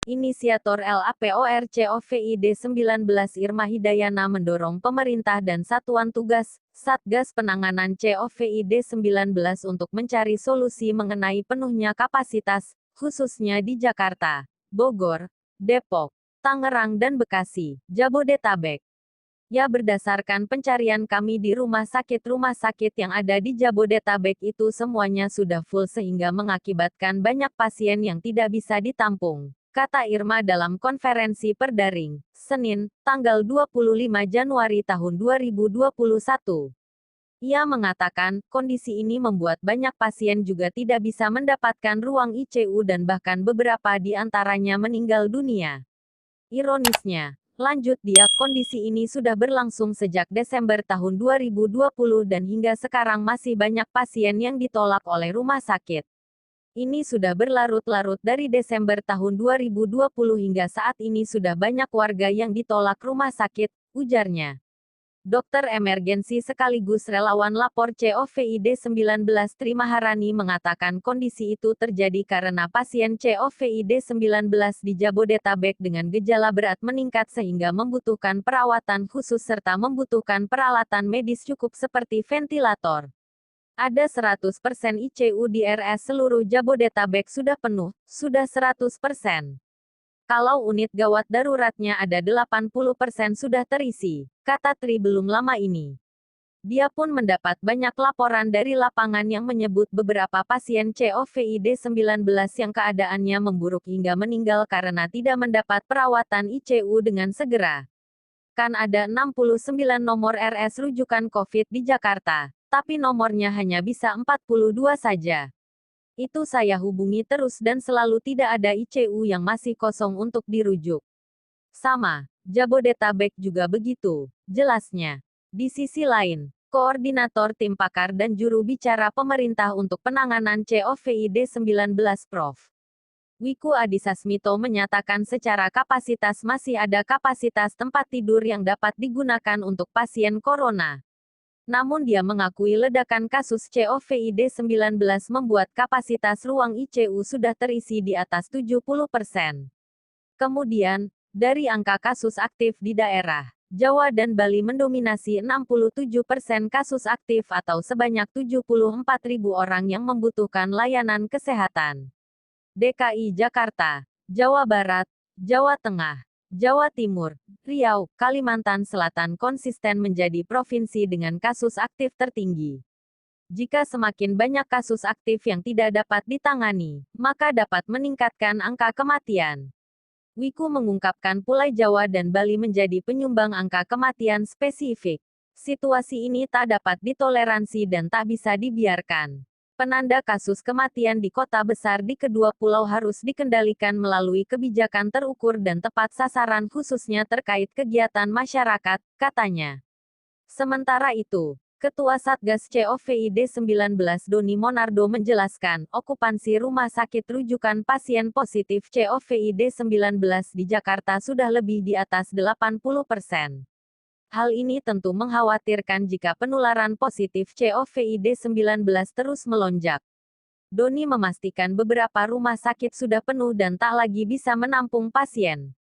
Inisiator LAPORCOVID-19 Irma Hidayana mendorong pemerintah dan Satuan Tugas, Satgas Penanganan COVID-19 untuk mencari solusi mengenai penuhnya kapasitas, khususnya di Jakarta, Bogor, Depok, Tangerang dan Bekasi, Jabodetabek. Ya, berdasarkan pencarian kami di rumah sakit yang ada di Jabodetabek itu semuanya sudah full sehingga mengakibatkan banyak pasien yang tidak bisa ditampung, kata Irma dalam konferensi perdaring, Senin, tanggal 25 Januari tahun 2021. Ia mengatakan, kondisi ini membuat banyak pasien juga tidak bisa mendapatkan ruang ICU dan bahkan beberapa di antaranya meninggal dunia. Ironisnya, lanjut dia, kondisi ini sudah berlangsung sejak Desember tahun 2020 dan hingga sekarang masih banyak pasien yang ditolak oleh rumah sakit. Ini sudah berlarut-larut dari Desember tahun 2020 hingga saat ini sudah banyak warga yang ditolak rumah sakit, ujarnya. Dokter emergensi sekaligus relawan lapor COVID-19 Tri Maharani mengatakan kondisi itu terjadi karena pasien COVID-19 di Jabodetabek dengan gejala berat meningkat sehingga membutuhkan perawatan khusus serta membutuhkan peralatan medis cukup seperti ventilator. Ada 100% ICU di RS seluruh Jabodetabek sudah penuh, sudah 100%. Kalau unit gawat daruratnya ada 80% sudah terisi, kata Tri belum lama ini. Dia pun mendapat banyak laporan dari lapangan yang menyebut beberapa pasien COVID-19 yang keadaannya memburuk hingga meninggal karena tidak mendapat perawatan ICU dengan segera. Kan ada 69 nomor RS rujukan COVID di Jakarta, tapi nomornya hanya bisa 42 saja. Itu saya hubungi terus dan selalu tidak ada ICU yang masih kosong untuk dirujuk. Sama, Jabodetabek juga begitu, jelasnya. Di sisi lain, Koordinator Tim Pakar dan Juru Bicara Pemerintah untuk Penanganan COVID-19 Prof. Wiku Adhisa Smito menyatakan secara kapasitas masih ada kapasitas tempat tidur yang dapat digunakan untuk pasien corona. Namun dia mengakui ledakan kasus COVID-19 membuat kapasitas ruang ICU sudah terisi di atas 70%. Kemudian, dari angka kasus aktif di daerah, Jawa dan Bali mendominasi 67% kasus aktif atau sebanyak 74.000 orang yang membutuhkan layanan kesehatan. DKI Jakarta, Jawa Barat, Jawa Tengah, Jawa Timur, Riau, Kalimantan Selatan konsisten menjadi provinsi dengan kasus aktif tertinggi. Jika semakin banyak kasus aktif yang tidak dapat ditangani, maka dapat meningkatkan angka kematian. Wiku mengungkapkan Pulau Jawa dan Bali menjadi penyumbang angka kematian spesifik. Situasi ini tak dapat ditoleransi dan tak bisa dibiarkan. Penanda kasus kematian di kota besar di kedua pulau harus dikendalikan melalui kebijakan terukur dan tepat sasaran khususnya terkait kegiatan masyarakat, katanya. Sementara itu, Ketua Satgas COVID-19 Doni Monardo menjelaskan, okupansi rumah sakit rujukan pasien positif COVID-19 di Jakarta sudah lebih di atas 80%. Hal ini tentu mengkhawatirkan jika penularan positif COVID-19 terus melonjak. Doni memastikan beberapa rumah sakit sudah penuh dan tak lagi bisa menampung pasien.